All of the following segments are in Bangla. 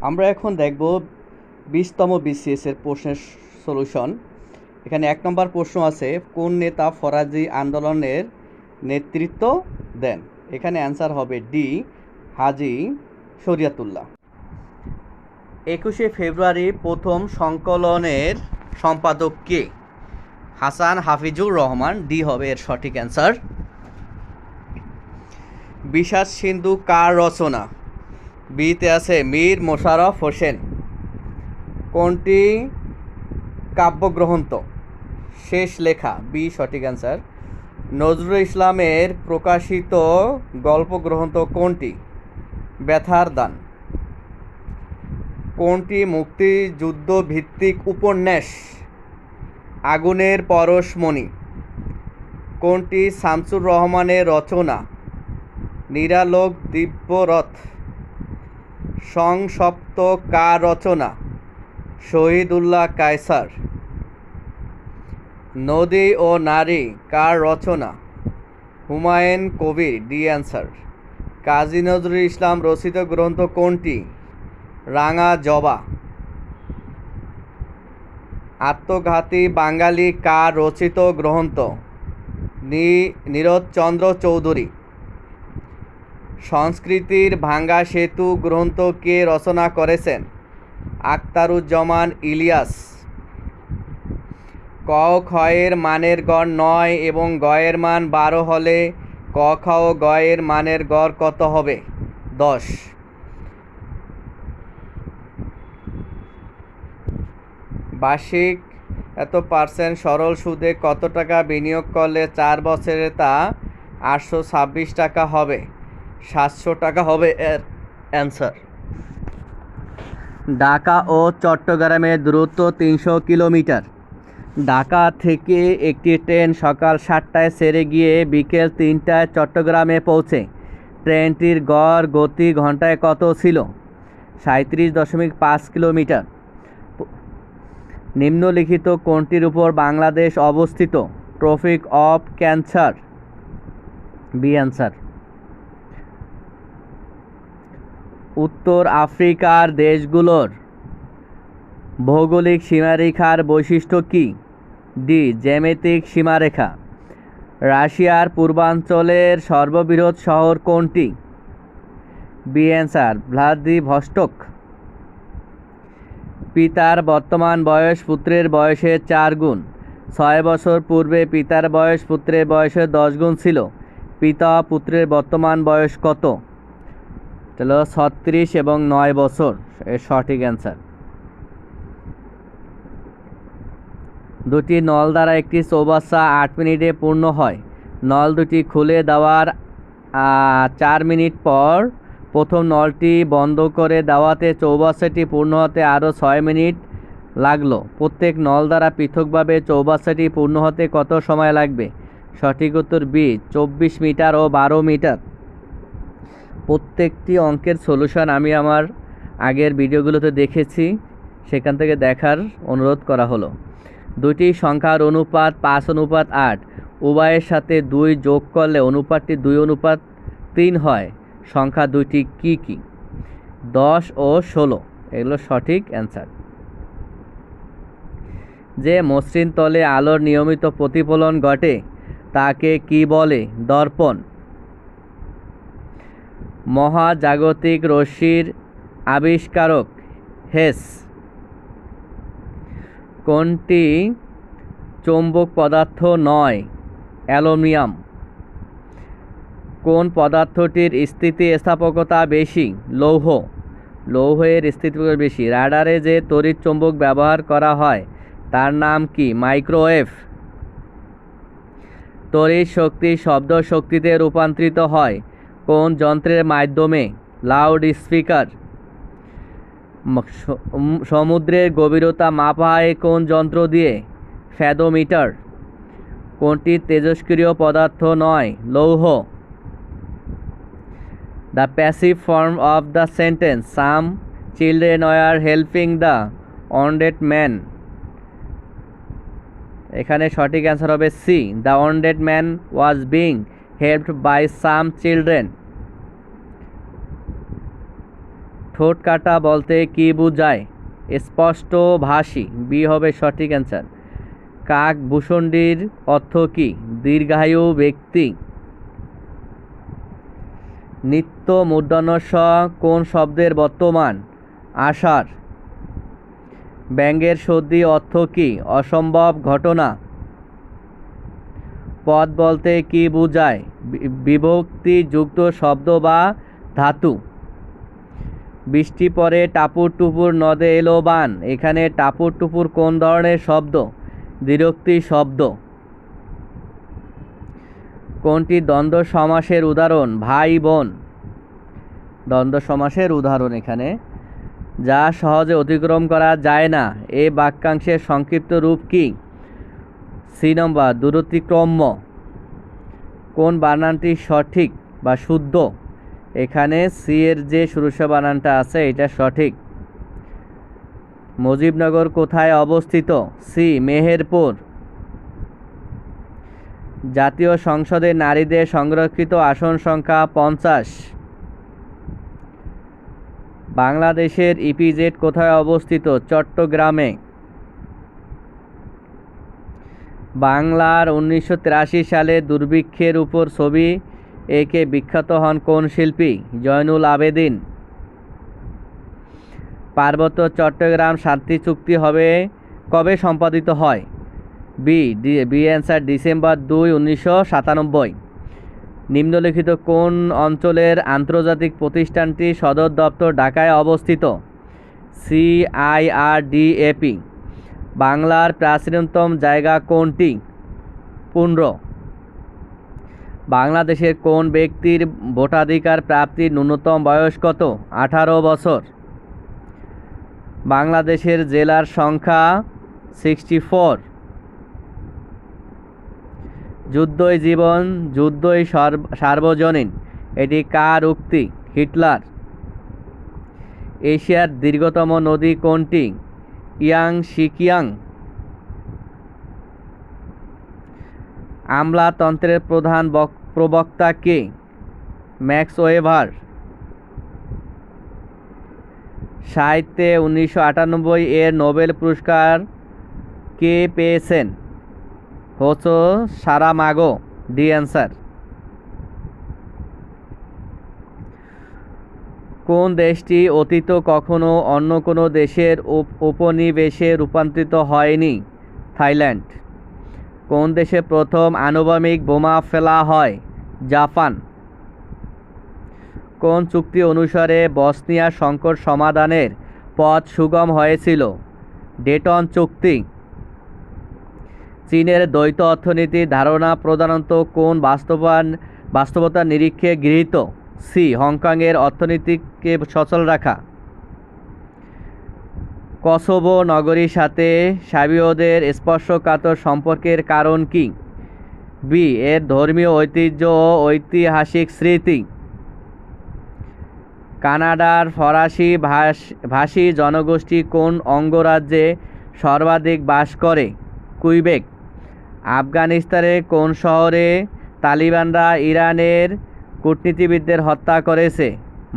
আমরা এখন দেখব 20তম BCS এর প্রশ্নের সলিউশন। এখানে 1 নম্বর প্রশ্ন আছে, কোন নেতা ফরাজি আন্দোলনের নেতৃত্ব দেন? এখানে অ্যান্সার হবে ডি, হাজী শরিয়তুল্লাহ। 21শে ফেব্রুয়ারি প্রথম সংকলনের সম্পাদক কে? হাসান হাফিজুর রহমান। ডি হবে এর সঠিক অ্যান্সার। বিষাদ সিন্ধু কার রচনা? বিতে আছে মীর মোশাররফ হোসেন। কোনটি কাব্যগ্রন্থ? শেষ লেখা। বি সঠিক অ্যান্সার। নজরুল ইসলামের প্রকাশিত গল্পগ্রন্থ কোনটি? ব্যথার দান। কোনটি মুক্তিযুদ্ধ ভিত্তিক উপন্যাস? আগুনের পরশমণি। কোনটি শামসুর রহমানের রচনা? নিরালোক দিব্যরথ। সংসপ্ত কার রচনা? শহীদুল্লাহ কায়সার। নদী ও নারী কার রচনা? হুমায়ুন কবির। D answer. কাজী নজরুল ইসলাম রচিত গ্রন্থ কোনটি? রাঙা জবা। আত্মঘাতী বাঙালি কার রচিত গ্রন্থ? নীরদচন্দ্র চৌধুরী। সংস্কৃতির ভাঙা সেতু গ্রন্থ কে রচনা করেছেন? আখতারুজ্জামান ইলিয়াস। ক খয়ের মানের গড় 9 এবং গয়ের মান 12 হলে ক খ ও গয়ের মানের গড় কত হবে? 10। বার্ষিক এত % সরল সুদে কত টাকা বিনিয়োগ করলে 4 বছরে তা 826 টাকা হবে? 700 টাকা হবে এর অ্যান্সার। ঢাকা ও চট্টগ্রামের দূরত্ব 300 কিলোমিটার। ঢাকা থেকে একটি ট্রেন সকাল 7টায় ছেড়ে গিয়ে বিকেল 3টায় চট্টগ্রামে পৌঁছে। ট্রেনটির গড় গতি ঘন্টায় কত ছিল? 37.5 কিলোমিটার। নিম্নলিখিত কোনটির উপর বাংলাদেশ অবস্থিত? Tropic of cancer. B answer. উত্তর আফ্রিকার দেশগুলোর ভৌগোলিক সীমারেখার বৈশিষ্ট্য কী? ডি জ্যামিতিক সীমারেখা। রাশিয়ার পূর্বাঞ্চলের সর্ববৃহৎ শহর কোনটি? B answer Vladivostok. পিতার বর্তমান বয়স পুত্রের বয়সের 4 গুণ। 6 বছর পূর্বে পিতার বয়স পুত্রের বয়সের 10 গুণ ছিল। পিতা পুত্রের বর্তমান বয়স কত? চলো 36 এবং 9 বছর এর সঠিক অ্যান্সার। দুটি নল দ্বারা একটি চৌবাচ্চা 8 মিনিটে পূর্ণ হয়। নল দুটি খুলে দেওয়ার 4 মিনিট পর প্রথম নলটি বন্ধ করে দেওয়াতে চৌবাচ্চাটি পূর্ণ হতে আরও 6 মিনিট লাগলো। প্রত্যেক নল দ্বারা পৃথকভাবে চৌবাচ্চাটি পূর্ণ হতে কত সময় লাগবে? সঠিক উত্তর বি 24 মিটার ও 12 মিটার। প্রত্যেকটি অঙ্কের সলিউশন আমি আমার আগের ভিডিওগুলোতে দেখেছি, সেখান থেকে দেখার অনুরোধ করা হলো। দুটি সংখ্যার অনুপাত 5:8। উভয়ের সাথে 2 যোগ করলে অনুপাতটি 2:3 হয়। সংখ্যা দুইটি কি কি? 10 ও 16। এগুলো সঠিক অ্যান্সার। যে মসৃণ তলে আলোর নিয়মিত প্রতিফলন ঘটে তাকে কি বলে? দর্পণ। মহাজাগতিক রশ্মির আবিষ্কারক হেস। কোনটি চৌম্বক পদার্থ নয়? অ্যালুমিনিয়াম। কোন পদার্থটির স্থিতিস্থাপকতা বেশি? লৌহ। লৌহের স্থিতিস্থাপকতা বেশি। রাডারে যে তড়িৎ চৌম্বক ব্যবহার করা হয় তার নাম কি? মাইক্রোওয়েভ। তড়িৎ শক্তি শব্দ শক্তিতে রূপান্তরিত হয় কোন যন্ত্রের মাধ্যমে? Loud speaker. সমুদ্রের গভীরতা মাপা হয় কোন যন্ত্র দিয়ে? ফ্যাদোমিটার। কোনটি তেজস্ক্রিয় পদার্থ নয়? লৌহ। The passive form of the sentence some children were helping the wounded man. এখানে সঠিক অ্যান্সার হবে C, the wounded man was being helped by some children. ঠোঁট কাটা বলতে কি বোঝায়? স্পষ্ট ভাষী, বি হবে সঠিক অ্যান্সার। কাকভূষণ্ডির অর্থ কি? দীর্ঘায়ু ব্যক্তি। নিত্য মূর্ধন্য ষ কোন শব্দের বর্তমান? আষাঢ়। ব্যঙ্গের সর্দি অর্থ কি? অসম্ভব ঘটনা। পদ বলতে কি বোঝায়? বিভক্তি যুক্ত শব্দ বা ধাতু। বৃষ্টি পরে টাপুর টুপুর নদে এলো বান, এখানে টাপুর টুপুর কোন ধরনের শব্দ? দ্বিরুক্তি শব্দ। কোনটি দ্বন্দ্ব সমাসের উদাহরণ? ভাই বোন। দ্বন্দ্ব সমাসের উদাহরণ এখানে। যা সহজে অতিক্রম করা যায় না, এ বাক্যাংশের সংক্ষিপ্ত রূপ কি? সি নম্বর দূরতিক্রম্য। কোন বানানটি সঠিক বা শুদ্ধ? এখানে সি এর যে শুরুষা বানানটা আছে এটা সঠিক। মুজিবনগর কোথায় অবস্থিত? সি মেহেরপুর। জাতীয় সংসদে নারীদের সংরক্ষিত আসন সংখ্যা 50। বাংলাদেশের ইপিজেড কোথায় অবস্থিত? চট্টগ্রামে। বাংলার 1983 সালে দুর্ভিক্ষের উপর ছবি এঁকে বিখ্যাত হন কোন শিল্পী? জয়নুল আবেদিন। পার্বত্য চট্টগ্রাম শান্তি চুক্তি কবে সম্পাদিত হয়? B answer December 2, 1997। নিম্নলিখিত কোন অঞ্চলের আন্তর্জাতিক প্রতিষ্ঠানটির সদর দপ্তর ঢাকায় অবস্থিত? CIRDAP। বাংলার প্রাচীনতম জায়গা কোনটি? পুন্ড্র। বাংলাদেশের কোন ব্যক্তির ভোটাধিকার প্রাপ্তির ন্যূনতম বয়স কত? 18 বছর। বাংলাদেশের জেলার সংখ্যা 64। যুদ্ধই জীবন, যুদ্ধই সার্বজনীন, এটি কার উক্তি? হিটলার। এশিয়ার দীর্ঘতম নদী কোনটি? ইয়াংশিকিয়াং। আমলাতন্ত্রের প্রধান প্রবক্তা কে? Max weber. সাহিত্যে 1998 এর নোবেল পুরস্কার কে পেয়েছেন? José Saramago. D answer. কোন দেশটি অতীত কখনো অন্য কোনো দেশের উপনিবেশে রূপান্তরিত হয়নি? থাইল্যান্ড। কোন দেশে প্রথম আণবিক বোমা ফেলা হয়? জাপান। কোন চুক্তি অনুসারে বসনিয়া সংকট সমাধানের পথ সুগম হয়েছিল? ডেটন চুক্তি। চীনের দ্বৈত অর্থনীতির ধারণা প্রধানত কোন বাস্তবতার নিরীক্ষে গৃহীত? সি হংকংয়ের অর্থনীতিকে সচল রাখা। কসোভো নগরীর সাথে সার্বীয়দের স্পর্শকাতর সম্পর্কের কারণ কি? বি এর ধর্মীয় ঐতিহ্য ও ঐতিহাসিক স্মৃতি। কানাডার ফরাসি ভাষী জনগোষ্ঠী কোন অঙ্গরাজ্যে সর্বাধিক বাস করে? কুইবেক। আফগানিস্তানের কোন শহরে তালিবানরা ইরানের কূটনীতিবিদদের হত্যা করেছে?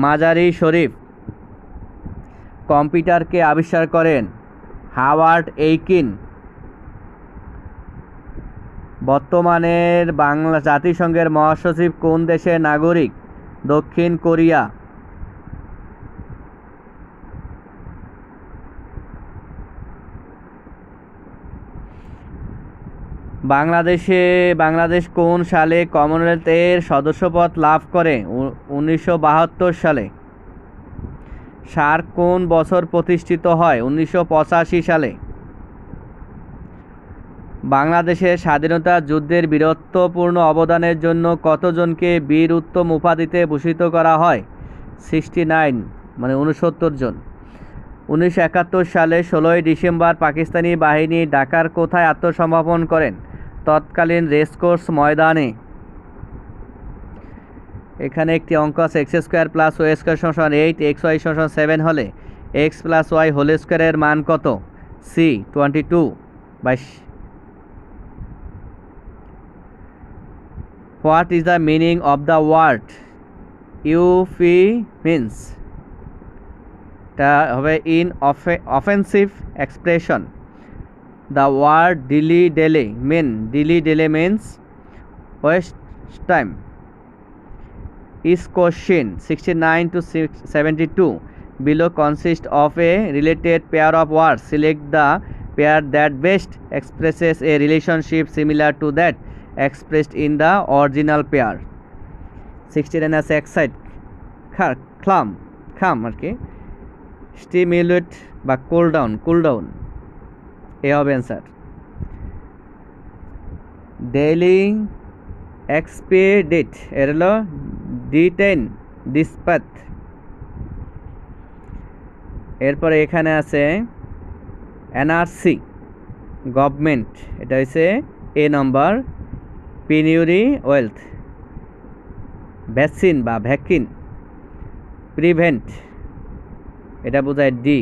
মাজারি শরীফ। কম্পিউটারকে আবিষ্কার করেন? Howard Aiken. বর্তমানের জাতিসংঘের মহাসচিব কোন দেশের নাগরিক? দক্ষিণ কোরিয়া। বাংলাদেশ কোন সালে কমনওয়েলথের সদস্যপদ লাভ করে? 1972 সালে। সার্ক কোন বছর প্রতিষ্ঠিত হয়? 1985 সালে। বাংলাদেশের স্বাধীনতা যুদ্ধের বীরত্বপূর্ণ অবদানের জন্য কতজনকে বীর উত্তম উপাধিতে ভূষিত করা হয়? 69 মানে 69 জন। 1971 সালে 16 ডিসেম্বর পাকিস্তানি বাহিনী ঢাকার কোথায় আত্মসমর্পণ করেন? তৎকালীন রেসকোর্স ময়দানে। এখানে একটি অঙ্ক আছে x² + y² = 8, xy = 7 হলে x + y হোল স্কয়ারের মান কত? C 22। What is the meaning of the word euphemism? এটা হবে inoffensive expression. The word dilly dally means waste time. Is question 69 to 72 below consist of a related pair of words. Select the pair that best expresses a relationship similar to that expressed in the original pair. 69 আছে excite, খাম আর কি, স্টিমুলেট বা কুল ডাউন, এ হবে অ্যান্সার। ডেইলি এক্সপেডিট, এর হলো ডিটেন, ডিসপ্যাচ। এরপরে এখানে আছে এনআরসি, গভর্নমেন্ট, এটা হচ্ছে এ নম্বর। পিনিউরি ওয়েলথ, ভ্যাকসিন বা ভ্যাকিন, প্রিভেন্ট, এটা বোঝায় ডি।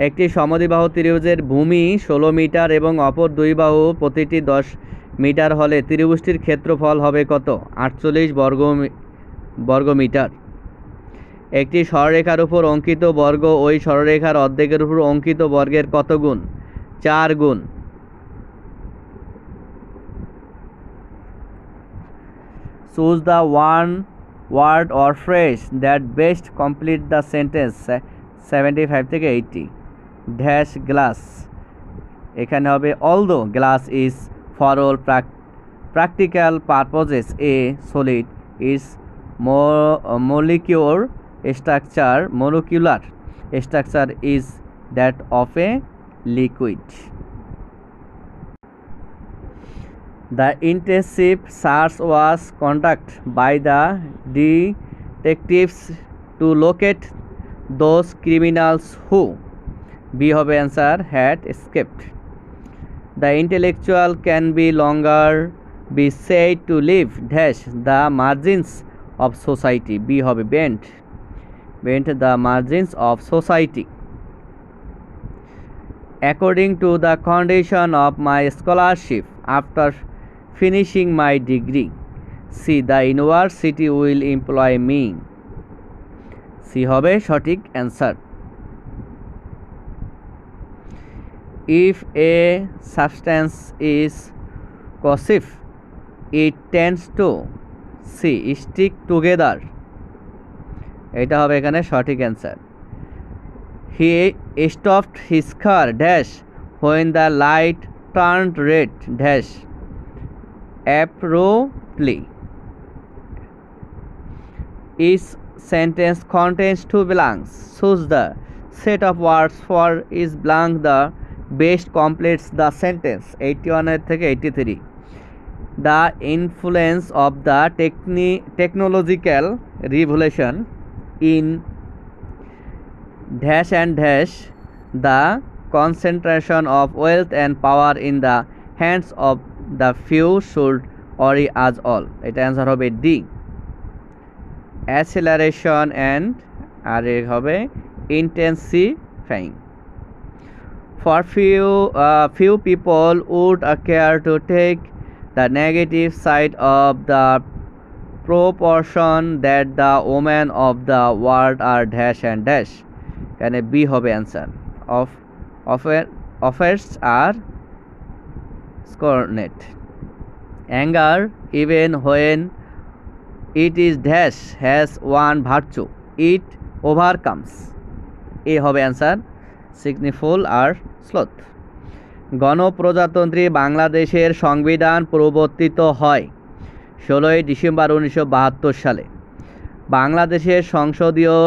একটি সমদ্বিবাহু ত্রিভুজের ভূমি 16 মিটার এবং অপর দুই বাহু প্রতিটি 10 মিটার হলে ত্রিভুজটির ক্ষেত্রফল হবে কত? 48 বর্গমিটার। একটি সরলরেখার উপর অঙ্কিত বর্গ ওই সরলরেখার অর্ধেকের উপর অঙ্কিত বর্গের কত গুণ? 4 গুণ। Choose the one word or phrase that best complete the sentence 75 থেকে 80. ড্যাশ গ্লাস, এখানে হবে although glass is for all practical purposes a solid, its molecular structure is that of a liquid. The intensive search was conducted by the detectives to locate those criminals who, B হবে answer, had escaped. The intellectual can be longer be said to live dash the margins of society. B হবে bent the margins of society. According to the condition of my scholarship after finishing my degree, see the university will employ me. C হবে সঠিক answer. If a substance is corrosive, it tends to C stick together. এটা হবে এখানে সঠিক answer. He stopped his car dash when the light turned red dash abruptly. Each sentence contains two blanks. Choose the set of words for each blank the best completes the sentence. 81 থেকে 83. The influence of the technological revolution in dash and dash the concentration of wealth and power in the hands of the few should worry us all. এটা অ্যান্সার হবে ডি। অ্যাসেলারেশন অ্যান্ড আর এ হবে ইন্টেন্সিফাইং। For few people would care to take the negative side of the proportion that the women of the world are dash and dash. এখানে বি হবে answer. Offers are scorned. Anger, even when it is dash, has one virtue, it overcomes. এ হবে অ্যান্সার। সিগনিফুল আর স্লোথ। গণপ্রজাতন্ত্রী বাংলাদেশের সংবিধান প্রবর্তিত হয় 16 ডিসেম্বর 1972 সালে। বাংলাদেশের সংসদীয়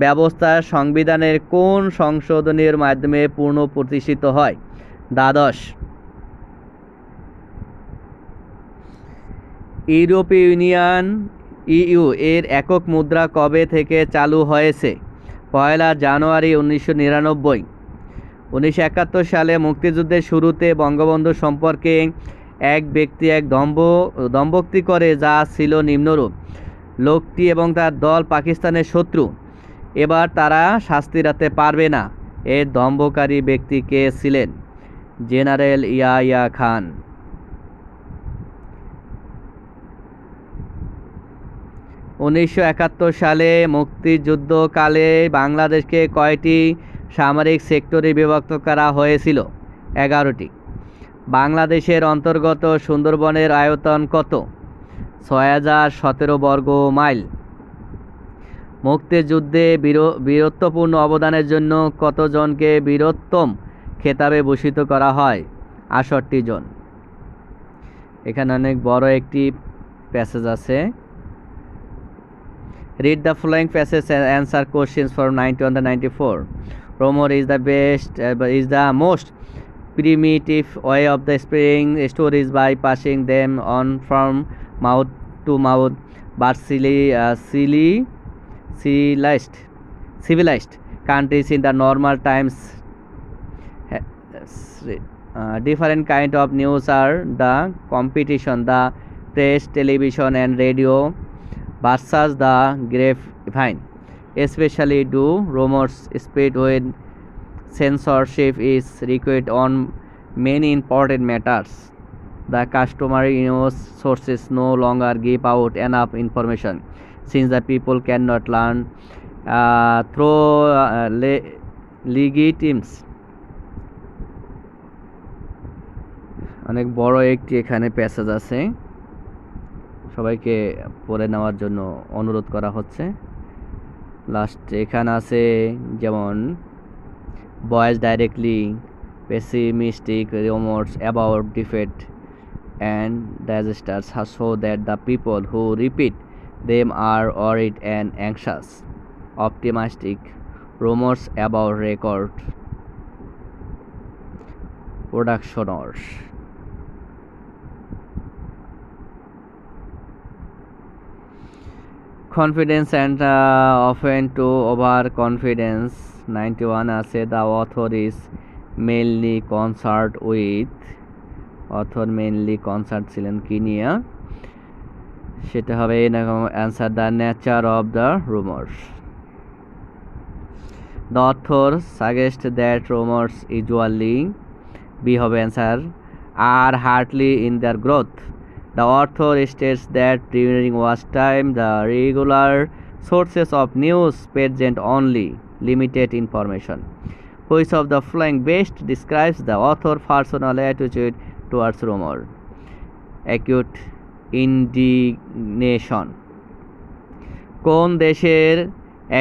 ব্যবস্থা সংবিধানের কোন সংশোধনীর মাধ্যমে পুনঃপ্রতিষ্ঠিত হয়? দ্বাদশ। ইউরোপীয় ইউনিয়ন ইইউ এর একক মুদ্রা কবে থেকে চালু হয়েছে? 1 জানুয়ারি 1999। 1971 সালে মুক্তিযুদ্ধের শুরুতে বঙ্গবন্ধু সম্পর্কে এক ব্যক্তি এক দম্ভোক্তি করে যা ছিল নিম্নরূপ: লোকটি এবং তার দল পাকিস্তানের শত্রু, এবার তারা শাস্তি এড়াতে পারবে না। এর দম্ভকারী ব্যক্তি কে ছিলেন? জেনারেল ইয়াহিয়া খান। 1971 সালে মুক্তিযুদ্ধকালে বাংলাদেশকে কয়টি সামরিক সেক্টরে বিভক্ত করা হয়েছিল? 11টি। বাংলাদেশের অন্তর্গত সুন্দরবনের আয়তন কত? 6017 বর্গ মাইল। মুক্তিযুদ্ধে বীরত্বপূর্ণ অবদানের জন্য কতজনকে বীরোত্তম খেতাবে ভূষিত করা হয়? 68 জন। এখানে অনেক বড় একটি প্যাসেজ আছে। Read the following passage and answer questions from 91 to 94. Rumor is the most primitive way of the spreading stories by passing them on from mouth to mouth, but civilized countries in the normal times different kind of news are the competition, the press, television and radio versus the grapevine. Especially do rumors spread when censorship is required on many important matters. The customary news sources no longer give out enough information since the people cannot learn through legitimes. অনেক বড় একটি এখানে প্যাসেজ আছে, সবাইকে পড়ে নেওয়ার জন্য অনুরোধ করা হচ্ছে। লাস্ট এখানে আছে যেমন voice directly pessimistic rumors about defeat and disasters so that the people who repeat them are worried and anxious. Optimistic rumors about record productioners. Confidence and often to overconfidence. 91 আছে the author is mainly concerned with, author mainly concerned ছিলেন কি নিয়ে, সেটা হবে answer the nature of the rumors. The author suggests that rumors usually be হবে answer are hardly in their growth. The author states that during wartime the regular sources of news present only limited information. Which of the following best describes the author's personal attitude towards rumor? Acute indignation. কোন দেশের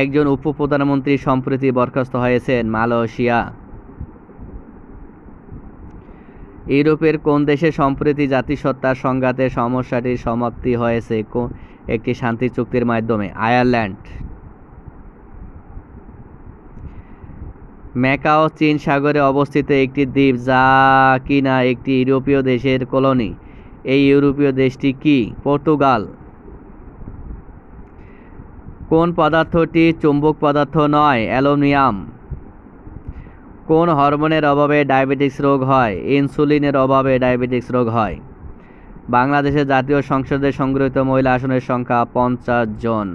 একজন উপপ্রধানমন্ত্রী সম্প্রতি বরখাস্ত হয়েছেন? মালয়েশিয়া। ইউরোপের কোন দেশে সম্প্রতি জাতিসত্তার সংঘাতের সমস্যাটির সমাপ্তি হয়েছে একটি শান্তি চুক্তির মাধ্যমে? আয়ারল্যান্ড। ম্যাকাও চীন সাগরে অবস্থিত একটি দ্বীপ যা কিনা একটি ইউরোপীয় দেশের কলোনি। এই ইউরোপীয় দেশটি কি? পর্তুগাল। কোন পদার্থটি চুম্বক পদার্থ নয়? অ্যালুমিনিয়াম। কোন হরমোনের অভাবে ডায়াবেটিস রোগ হয়? ইনসুলিনের অভাবে ডায়াবেটিস রোগ হয়। বাংলাদেশের জাতীয় সংসদে সংগৃহীত মহিলা আসনের সংখ্যা 50 জন।